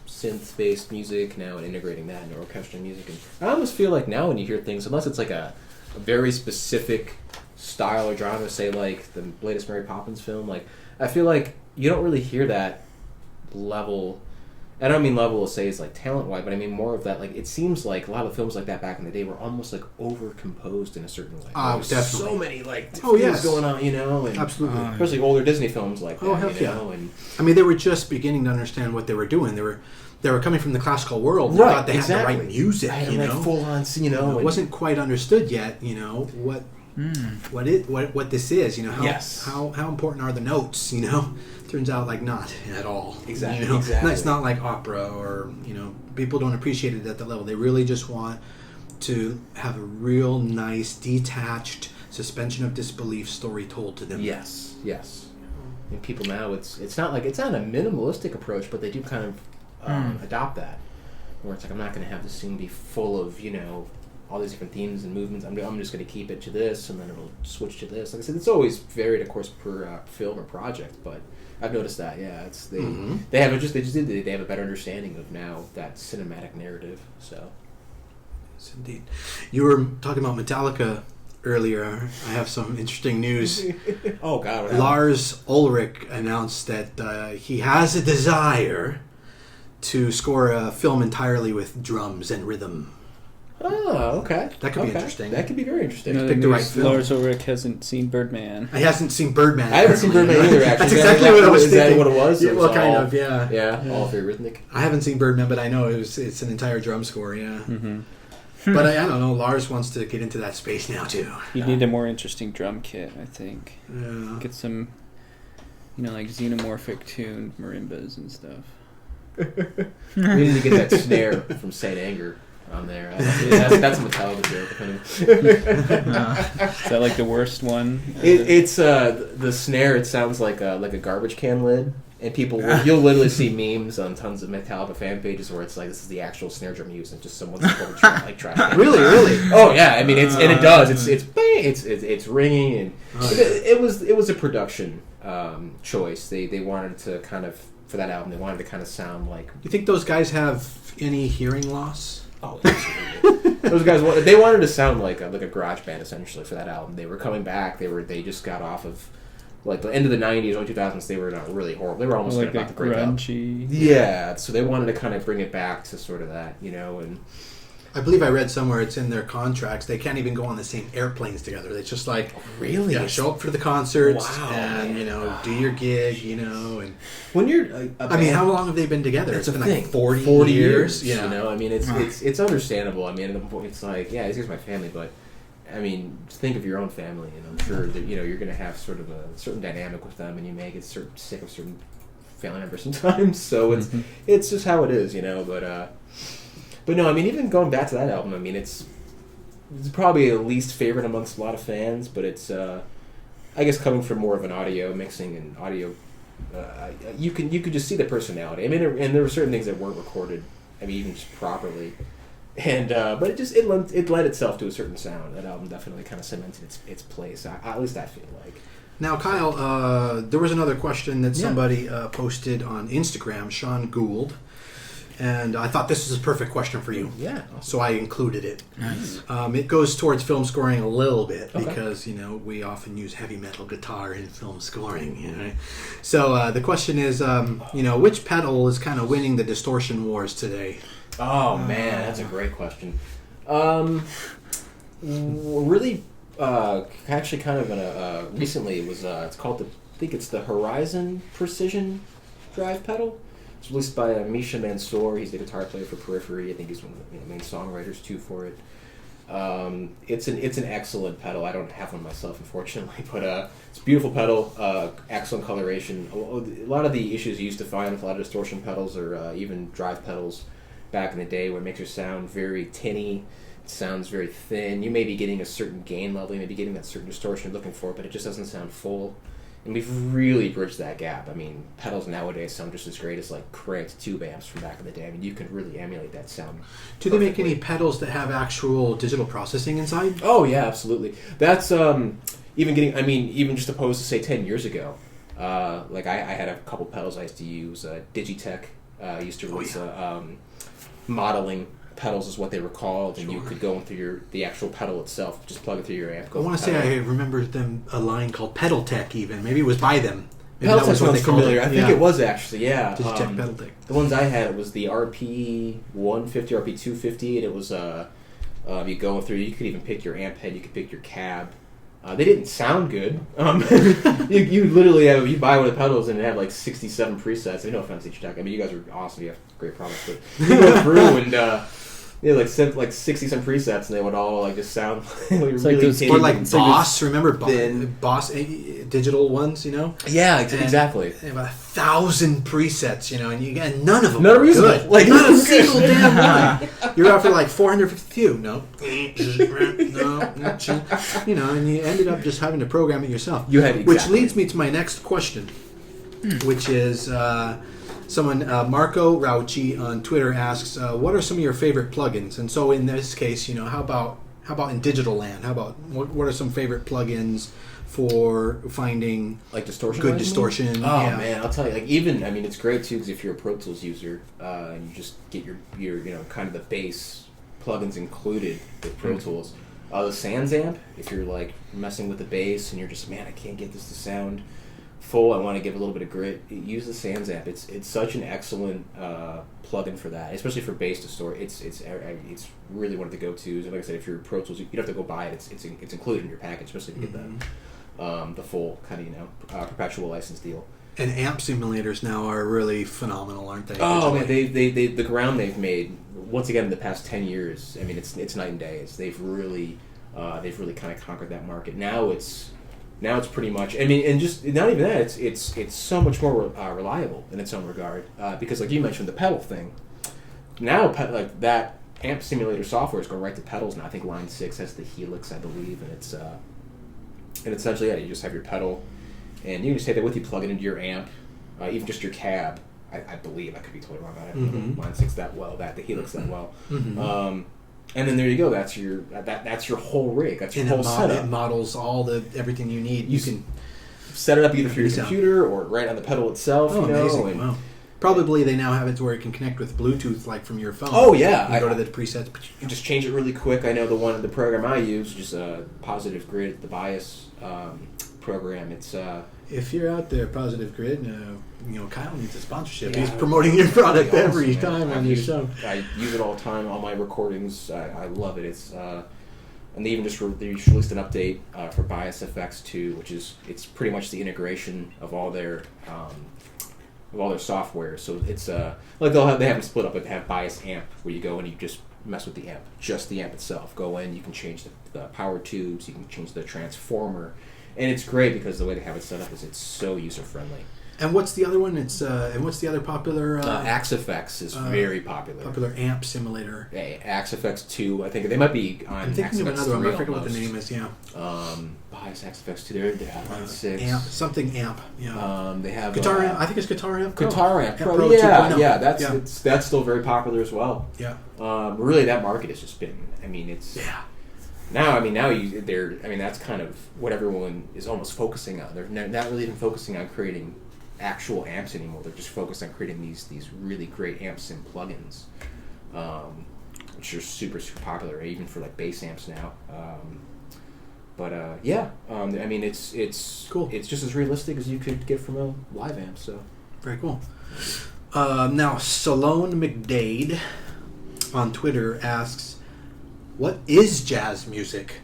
synth-based music now, and integrating that into orchestral music. And I almost feel like now when you hear things, unless it's like a very specific style or genre, say like the latest Mary Poppins film, like I feel like you don't really hear that level. I don't mean level to say it's like talent-wise, but I mean more of that. Like it seems like a lot of films like that back in the day were almost like over-composed in a certain way. Definitely. So many things going on, and absolutely, especially older Disney films like that. Oh, heck yeah! And I mean, they were just beginning to understand what they were doing. They were coming from the classical world. They thought they had the right music, full on, it wasn't quite understood yet. What this is, how important are the notes, turns out like not at all. Exactly. It's not like opera or, people don't appreciate it at that level. They really just want to have a real nice, detached, suspension of disbelief story told to them. Yes. And people now, it's not a minimalistic approach, but they do kind of adopt that, where it's like, I'm not going to have this scene be full of, all these different themes and movements. I'm just going to keep it to this, and then it'll switch to this. Like I said, it's always varied, of course, per film or project. But I've noticed that. Yeah, they have a better understanding of now that cinematic narrative. So, yes, indeed. You were talking about Metallica earlier. I have some interesting news. Oh God! Lars Ulrich announced that he has a desire to score a film entirely with drums and rhythm. Oh, okay. That could be interesting. That could be very interesting. Pick the right film. Lars Ulrich hasn't seen Birdman. He hasn't seen Birdman. I haven't seen Birdman either, actually. That's exactly what I was thinking. Is that what it was? Yeah, well, kind of, yeah. Yeah, all very rhythmic. I haven't seen Birdman, but I know it's an entire drum score, yeah. Mm-hmm. But I don't know, Lars wants to get into that space now, too. You need a more interesting drum kit, I think. Yeah. Get some, like xenomorphic tuned marimbas and stuff. We need to get that snare from Saint Anger on there. That's a Metallica joke. Is that like the worst one? It's the snare. It sounds like a garbage can lid, and you'll literally see memes on tons of Metallica fan pages where it's like, this is the actual snare drum used, and just someone's trash. Really? Oh yeah, I mean it does. It's ringing, and it was a production choice. They wanted to kind of, for that album, they wanted to kind of sound like. You think those guys have any hearing loss? Oh, absolutely. Those guys, they wanted to sound like a garage band essentially for that album. They were coming back. They just got off of like the end of the '90s, early 2000s. They were not really horrible. They were almost like about to break grungy. up. Yeah, so they wanted to kind of bring it back to sort of that, and. I believe I read somewhere it's in their contracts. They can't even go on the same airplanes together. It's just like, really? Yeah, show up for the concerts, wow, and do your gig, and when you're. I mean, how long have they been together? It's been like 40 years. Yeah. I mean, it's understandable. I mean, it's like, yeah, these guys are my family, but I mean, think of your own family, and I'm sure that you're going to have sort of a certain dynamic with them, and you may get sick of certain family members sometimes. So it's just how it is, But no, I mean, even going back to that album, I mean, it's probably the least favorite amongst a lot of fans, but it's, I guess, coming from more of an audio mixing and audio, you could just see the personality. I mean, and there were certain things that weren't recorded, I mean, even just properly, and but it lent itself to a certain sound. That album definitely kind of cemented its place. At least I feel like. Now, Kyle, there was another question that somebody posted on Instagram, Sean Gould. And I thought this was a perfect question for you. Yeah. So I included it. Nice. It goes towards film scoring a little bit Okay. because, we often use heavy metal guitar in film scoring. Right? So the question is, which pedal is kind of winning the distortion wars today? Oh man, that's a great question. Really, actually, kind of recently it was. It's called I think it's the Horizon Precision Drive pedal. It's released by Misha Mansour. He's the guitar player for Periphery. I think he's one of the main songwriters too for it. It's an excellent pedal. I don't have one myself, unfortunately, but it's a beautiful pedal. Excellent coloration. A lot of the issues you used to find with a lot of distortion pedals or even drive pedals back in the day, where it makes your sound very tinny. It sounds very thin. You may be getting a certain gain level. You may be getting that certain distortion you're looking for, but it just doesn't sound full. And we've really bridged that gap. I mean, pedals nowadays sound just as great as like cranked tube amps from back in the day. I mean, you can really emulate that sound. Do they make any pedals that have actual digital processing inside? Oh yeah, absolutely. That's even just opposed to say 10 years ago. Like I had a couple pedals I used to use. Digitech used to release modeling pedals is what they were called, and you could go into the actual pedal itself, just plug it through your amp. I want to say I remember them a line called Pedal Tech even. Maybe it was by them. Maybe Pedal that Tech was what they sounds called familiar. it. I think it was actually, yeah. Digitech Pedal Tech. The ones I had, it was the RP 150, RP 250, and it was you go through. You could even pick your amp head. You could pick your cab. They didn't sound good. You literally you buy one of the pedals and it had like 67 presets. No offense, Digitech. I mean, you guys are awesome. You have great products, but you go through and. Yeah, like 60-some presets, and they would all like just sound really like those Or like tinny. Boss, remember thin. Boss digital ones, Yeah, exactly. They have 1,000 presets, and none of them Not are reasonable. good. Like, not a single damn one. You're out for like 452. No, and you ended up just having to program it yourself. Which leads me to my next question, which is. Someone, Marco Raucci on Twitter asks, what are some of your favorite plugins? And so in this case, how about in digital land? How about what are some favorite plugins for finding like distortion? Good distortion. Oh man, I'll tell you. Like it's great too because if you're a Pro Tools user, and you just get your kind of the bass plugins included with Pro Tools. The Sans amp, if you're like messing with the bass and you're just I can't get this to sound full, I want to give a little bit of grit, use the Sans amp. It's such an excellent plugin for that, especially for bass distort. It's really one of the go-tos. And like I said, if you're Pro Tools, you don't have to go buy it. It's included in your package, especially if you get the full kind of perpetual license deal. And amp simulators now are really phenomenal, aren't they? Oh man, they the ground they've made once again in the past 10 years. I mean, it's night and day. They've really kind of conquered that market. Now it's pretty much. I mean, and just not even that. It's so much more reliable in its own regard because, like you mentioned, the pedal thing. Now, like that amp simulator software is going right to pedals now. I think Line 6 has the Helix, I believe, and it's essentially you just have your pedal, and you can just take that with you, plug it into your amp, even just your cab. I believe I could be totally wrong about it. I don't know Line 6 that well, the Helix that well. And then there you go. That's your whole rig. That's your whole setup. It models everything you need. You can set it up either through your computer or right on the pedal itself. Oh, amazing! Wow. Probably they now have it to where it can connect with Bluetooth, like from your phone. Oh yeah, you go to the presets. You just change it really quick. I know the program I use, just a Positive Grid, the bias program. It's if you're out there, Positive Grid, Kyle needs a sponsorship. Yeah, he's promoting your product every time on your show. I use it all the time, all my recordings. I love it. It's and they even just released an update for Bias FX 2, which it's pretty much the integration of all their software. So it's like they have them split up. They have Bias Amp, where you go and you just mess with the amp, just the amp itself. Go in, you can change the power tubes, you can change the transformer. And it's great because the way they have it set up is it's so user friendly. And what's the other one? And what's the other popular? AxeFX is very popular. Popular amp simulator. Yeah, AxeFX 2. I think they might be on. I'm thinking of another one. I forget what the name is. Yeah. Bias AxeFX 2. They have Line 6. Amp. Yeah. They have Guitar Amp. I think it's Guitar Amp Pro. Guitar Amp Pro. Yeah. That's still very popular as well. Yeah. Really, that market has just been. I mean, it's. Yeah. Now that's kind of what everyone is almost focusing on. They're not really even focusing on creating actual amps anymore. They're just focused on creating these really great amps and plugins, which are super popular, even for like bass amps now. I mean, it's cool. It's just as realistic as you could get from a live amp. So very cool. Now, Salone McDade on Twitter asks, "What is jazz music?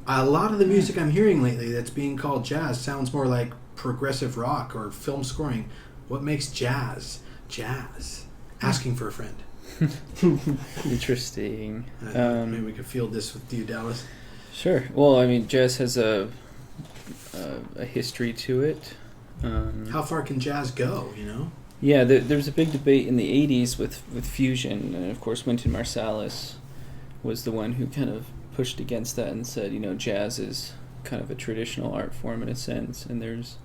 A lot of the music I'm hearing lately that's being called jazz sounds more like progressive rock or film scoring. What makes jazz jazz?" Asking for a friend. Interesting. Maybe we could field this with you, Dallas. Sure. Well, I mean, jazz has a history to it. How far can jazz go, you know? Yeah, there's a big debate in the 80s with fusion, and of course Wynton Marsalis was the one who kind of pushed against that and said, you know, jazz is kind of a traditional art form in a sense, and there's,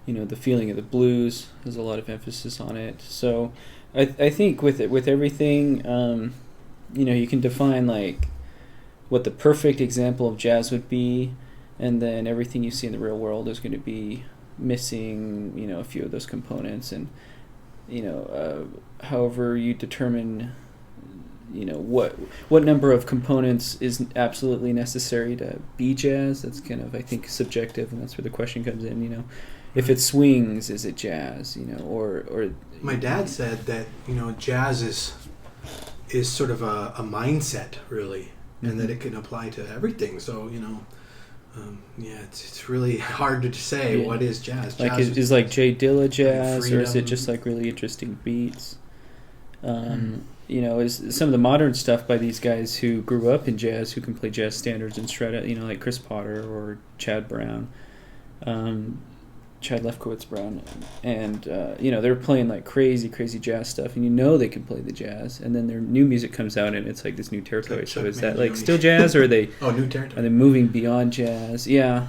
you know, the feeling of the blues, there's a lot of emphasis on it. So I think with everything, you know, you can define like what the perfect example of jazz would be, and then everything you see in the real world is going to be missing, you know, a few of those components. And, you know, however you determine, you know, what number of components is absolutely necessary to be jazz, that's kind of, I think, subjective, and that's where the question comes in, you know. If it swings, is it jazz, you know, or my dad said that, you know, jazz is sort of a mindset, really, and that it can apply to everything. So, you know, it's really hard to say what is jazz. Like, Jazz is like Jay Dilla jazz, or is it freedom. just like really interesting beats? You know, is some of the modern stuff by these guys who grew up in jazz, who can play jazz standards and shred it, you know, like Chris Potter or Chad Brown, Chad Lefkowitz Brown, and you know, they're playing like crazy jazz stuff, and you know they can play the jazz, and then their new music comes out and it's like this new territory. Like so is Chuck that like Mangione. still jazz, or are they new are territory. they moving beyond jazz? Yeah.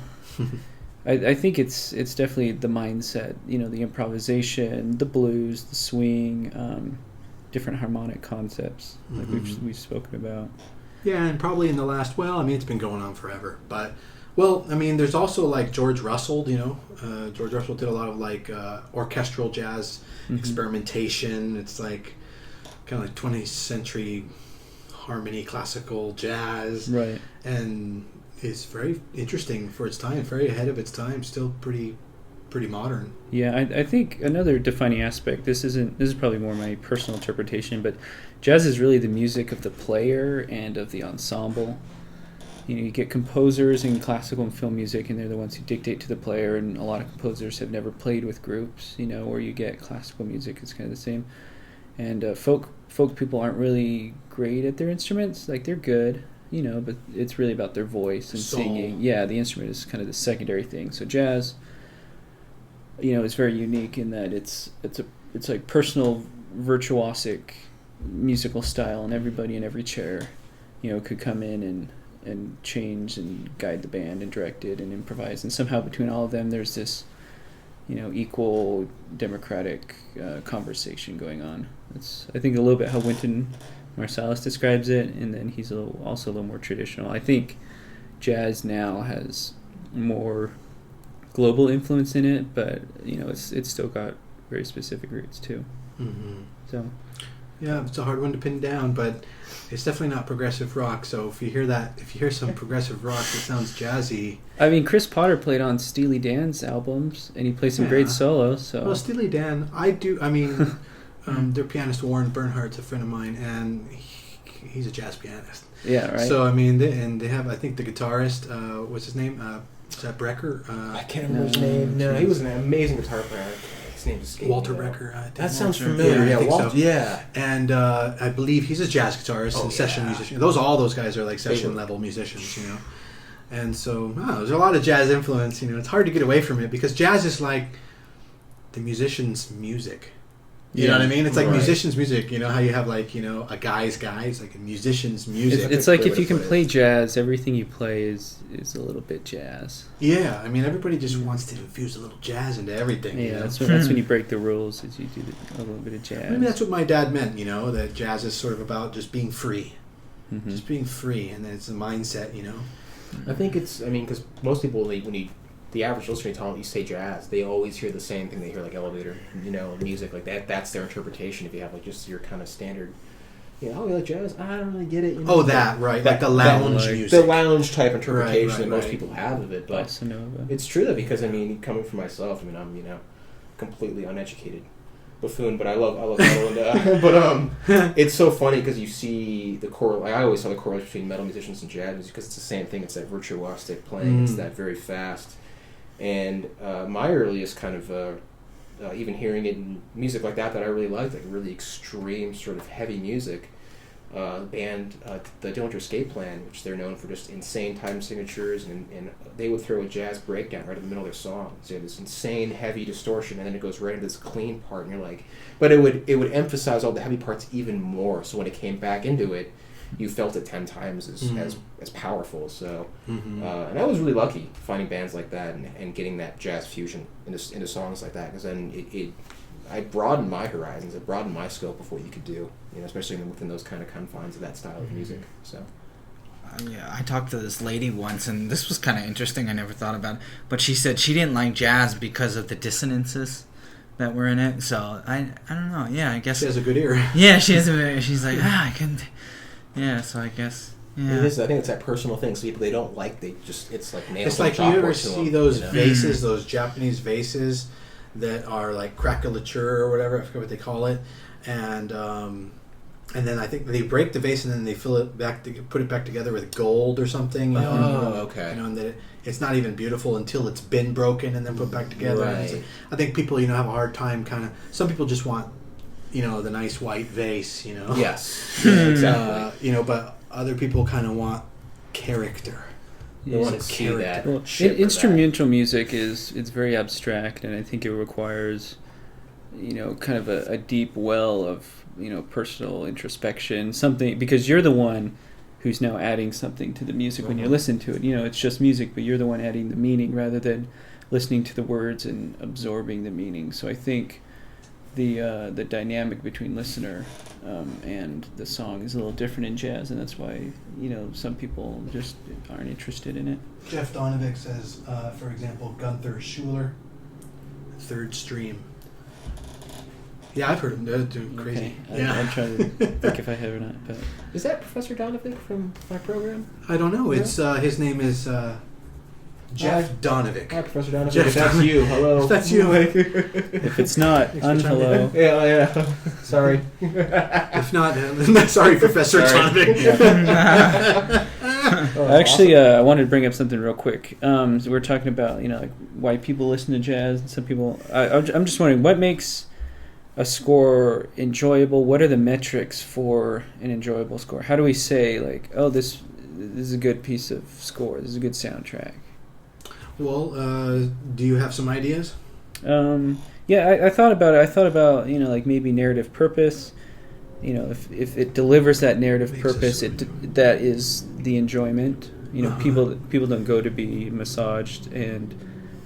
I think it's definitely the mindset, you know, the improvisation, the blues, the swing, different harmonic concepts like we've spoken about. Yeah, and probably in the last, well, I mean, it's been going on forever, but, well, I mean, there's also like George Russell, you know, George Russell did a lot of like orchestral jazz experimentation. It's like kind of like 20th century harmony, classical jazz, Right. and it's very interesting for its time, very ahead of its time, still pretty modern. Yeah, I think another defining aspect, this is probably more my personal interpretation, but jazz is really the music of the player and of the ensemble. You know, you get composers in classical and film music, and they're the ones who dictate to the player, and a lot of composers have never played with groups, you know, or you get classical music, it's kind of the same. And folk people aren't really great at their instruments, like they're good, you know, but it's really about their voice and Soul. singing. Yeah, the instrument is kind of the secondary thing. So jazz, you know, is very unique in that it's like personal virtuosic musical style, and everybody in every chair, you know, could come in and change and guide the band and direct it and improvise, and somehow between all of them there's this, you know, equal democratic conversation going on. It's, I think, a little bit how Wynton Marsalis describes it, and then he's also a little more traditional. I think jazz now has more global influence in it, but, you know, it's still got very specific roots too. So Yeah, it's a hard one to pin down, but it's definitely not progressive rock. So if you hear some progressive rock that sounds jazzy, I mean, Chris Potter played on Steely Dan's albums, and he played some great solos. So well, Steely Dan, their pianist Warren Bernhardt's a friend of mine, and he's a jazz pianist. yeah, right. So I mean, they have, I think, the guitarist, what's his name? Is that Brecker? I can't remember his name. No, he was an amazing guitar player. His name escaped Walter me now. Brecker. I think. That sounds Walter. familiar. I Yeah, think Walter. so. Yeah. And I believe he's a jazz guitarist and session musician. All those guys are like session were. level musicians, you know. And so there's a lot of jazz influence. You know, it's hard to get away from it because jazz is like the musician's music. You know what I mean? It's like Right. musician's music. You know how you have like, you know, a guy's guys, like a musician's music. It's like if you can play jazz, everything you play is a little bit jazz. Yeah, I mean, everybody just wants to infuse a little jazz into everything. Yeah, you know? that's when you break the rules, is you do a little bit of jazz. Maybe that's what my dad meant, you know, that jazz is sort of about just being free. Mhm. Just being free, and then it's a mindset, you know. I think it's, I mean, because most people, when you the average listener, you say jazz, they always hear the same thing. They hear like elevator, music like that. That's their interpretation. If you have like just your kind of standard, you like jazz. I don't really get it. That right, like the lounge music, the lounge type interpretation that most people have of it. But it's true though, because coming from myself, I'm completely uneducated buffoon, but I love metal. And, but it's so funny because you see the I always saw the correlation between metal musicians and jazz music, because it's the same thing. It's that virtuosic playing. It's that very fast. And my earliest kind of even hearing it in music like that I really liked, like really extreme sort of heavy music. Band, the Don't Your Escape Plan, which they're known for just insane time signatures, and they would throw a jazz breakdown right in the middle of their song. So you have this insane heavy distortion, and then it goes right into this clean part, and you're like, but it would emphasize all the heavy parts even more. So when it came back into it, you felt it 10 times as powerful. So, and I was really lucky finding bands like that and getting that jazz fusion into songs like that, because then I broadened my horizons. It broadened my scope of what you could do, especially within those kind of confines of that style of music. So, I talked to this lady once, and this was kind of interesting. I never thought about it, but she said she didn't like jazz because of the dissonances that were in it. So I don't know. Yeah, I guess she has a good ear. Yeah, she has a. She's like, I can. Yeah, so I guess. Yeah. It is. I think it's that personal thing. So people they don't like, it's like nails. It's like you ever see those vases, those Japanese vases that are like craquelature or whatever, I forget what they call it, and then I think they break the vase and then they fill it back, put it back together with gold or something. Okay. And that it's not even beautiful until it's been broken and then put back together. Right. I think people have a hard time some people just want the nice white vase. Yes. Yeah, exactly. But other people kind of want character. They want to see that. Well, instrumental music it's very abstract, and I think it requires, kind of a deep well of, personal introspection, something, because you're the one who's now adding something to the music when you listen to it. It's just music, but you're the one adding the meaning rather than listening to the words and absorbing the meaning. So I think the dynamic between listener and the song is a little different in jazz, and that's why some people just aren't interested in it. Jeff Donovic says, for example, Gunther Schuller, Third Stream. Yeah, I've heard him. They're doing crazy. Okay. I'm trying to think if I have or not. But is that Professor Donovic from my program? I don't know. It's his name is Jeff Donovic. Hi, Professor Donovic. Jeff if that's Donovic. you, hello. If that's you. if it's not, unhello. Yeah. Sorry. If not, sorry, Professor Donovic. Actually, I wanted to bring up something real quick. So we're talking about like why people listen to jazz, and some people. I'm just wondering what makes a score enjoyable. What are the metrics for an enjoyable score? How do we say like, oh, this is a good piece of score. This is a good soundtrack. Well, do you have some ideas? Yeah, I thought about it. I thought about like maybe narrative purpose. If it delivers that narrative purpose, that is the enjoyment. People don't go to be massaged and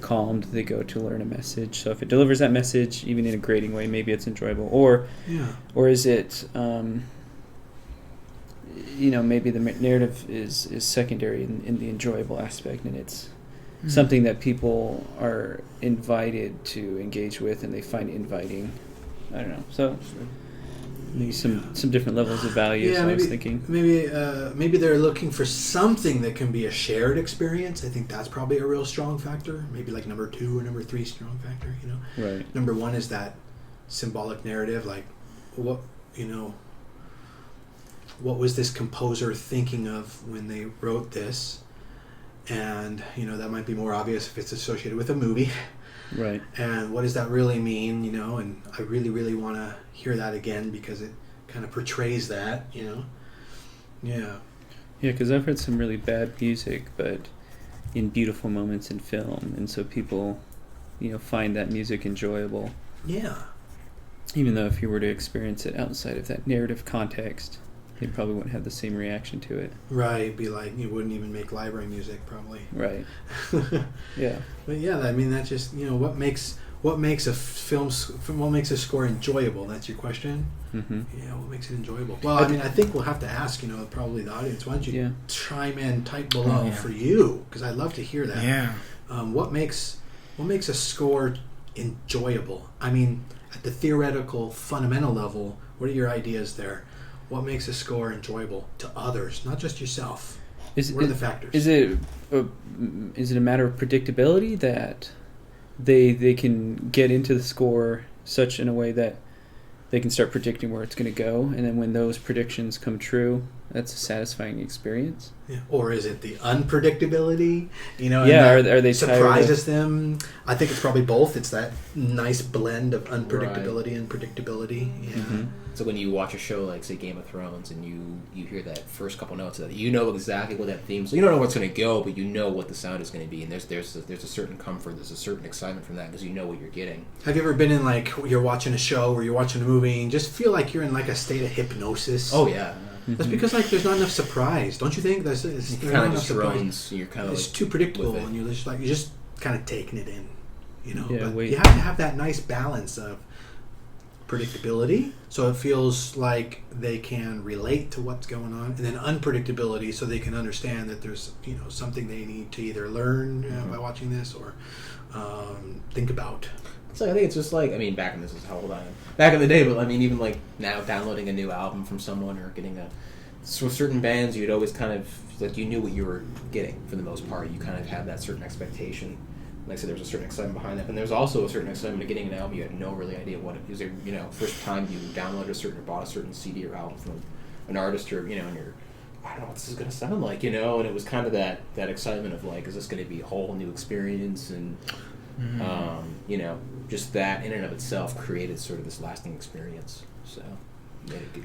calmed. They go to learn a message. So if it delivers that message, even in a grating way, maybe it's enjoyable. Or is it maybe the narrative is secondary in the enjoyable aspect, and it's something that people are invited to engage with and they find inviting. I don't know. So maybe some different levels of value. Yeah, I was thinking maybe they're looking for something that can be a shared experience. I think that's probably a real strong factor. Maybe like number 2 or number 3 strong factor. Right. Number 1 is that symbolic narrative. Like what was this composer thinking of when they wrote this? And that might be more obvious if it's associated with a movie. Right. And what does that really mean, and I really, really want to hear that again because it kind of portrays that, Yeah. Yeah, because I've heard some really bad music, but in beautiful moments in film, and so people, find that music enjoyable. Yeah. Even though if you were to experience it outside of that narrative context, they probably wouldn't have the same reaction to it. Right, be like, you wouldn't even make library music, probably. Right. Yeah. But yeah, I mean, that's just, what makes a what makes a score enjoyable? That's your question? Mm-hmm. Yeah, what makes it enjoyable? Well, I mean, I think we'll have to ask, probably the audience. Why don't you chime in, type below for you, because I'd love to hear that. Yeah. What makes a score enjoyable? I mean, at the theoretical, fundamental level, what are your ideas there? What makes a score enjoyable to others, not just yourself? What are the factors? Is it a matter of predictability that they can get into the score such in a way that they can start predicting where it's going to go, and then when those predictions come true, that's a satisfying experience? Yeah. Or is it the unpredictability? Yeah, are they surprises them? I think it's probably both. It's that nice blend of unpredictability and predictability. Yeah. Mm-hmm. So when you watch a show like, say, Game of Thrones, and you hear that first couple notes of that, you know exactly what that theme. So you don't know where it's going to go, but you know what the sound is going to be, and there's a certain comfort, there's a certain excitement from that because you know what you're getting. Have you ever been in, like, you're watching a show or you're watching a movie and just feel like you're in, like, a state of hypnosis? Oh yeah. That's because, like, there's not enough surprise, don't you think? There's not enough surprise. You're kind of it's like too predictable, with it. and you're just kind of taking it in, Yeah, But wait. you have to have that nice balance of predictability, so it feels like they can relate to what's going on, and then unpredictability, so they can understand that there's something they need to either learn by watching this or think about. So I think it's just like, I mean, back in the day, but I mean, even like now downloading a new album from someone or getting with certain bands, you'd always kind of, like, you knew what you were getting for the most part. You kind of had that certain expectation. Like I said, there was a certain excitement behind that. And there's also a certain excitement of getting an album you had no really idea what it was. First time you downloaded or bought a certain CD or album from an artist, or, and you're, I don't know what this is going to sound like, and it was kind of that excitement of, like, is this going to be a whole new experience? And, just that in and of itself created sort of this lasting experience. So, made it good,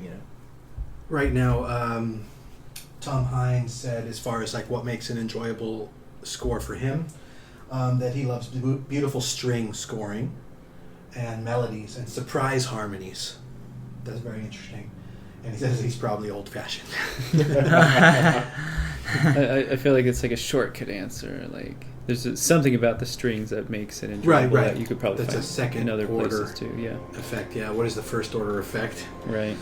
Right now, Tom Hines said, as far as, like, what makes an enjoyable score for him, that he loves beautiful string scoring and melodies and surprise harmonies. That's very interesting. And he says he's probably old-fashioned. I feel like it's like a shortcut answer. Like, there's something about the strings that makes it enjoyable Right. that you could probably That's a find second in other order places too. Yeah. effect. Yeah. What is the first order effect? Right.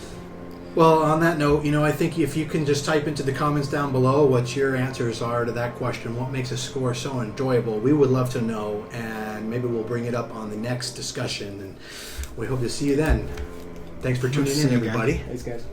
Well, on that note, I think if you can just type into the comments down below what your answers are to that question, what makes a score so enjoyable, we would love to know, and maybe we'll bring it up on the next discussion, and we hope to see you then. Thanks for tuning in, everybody. Thanks, guys.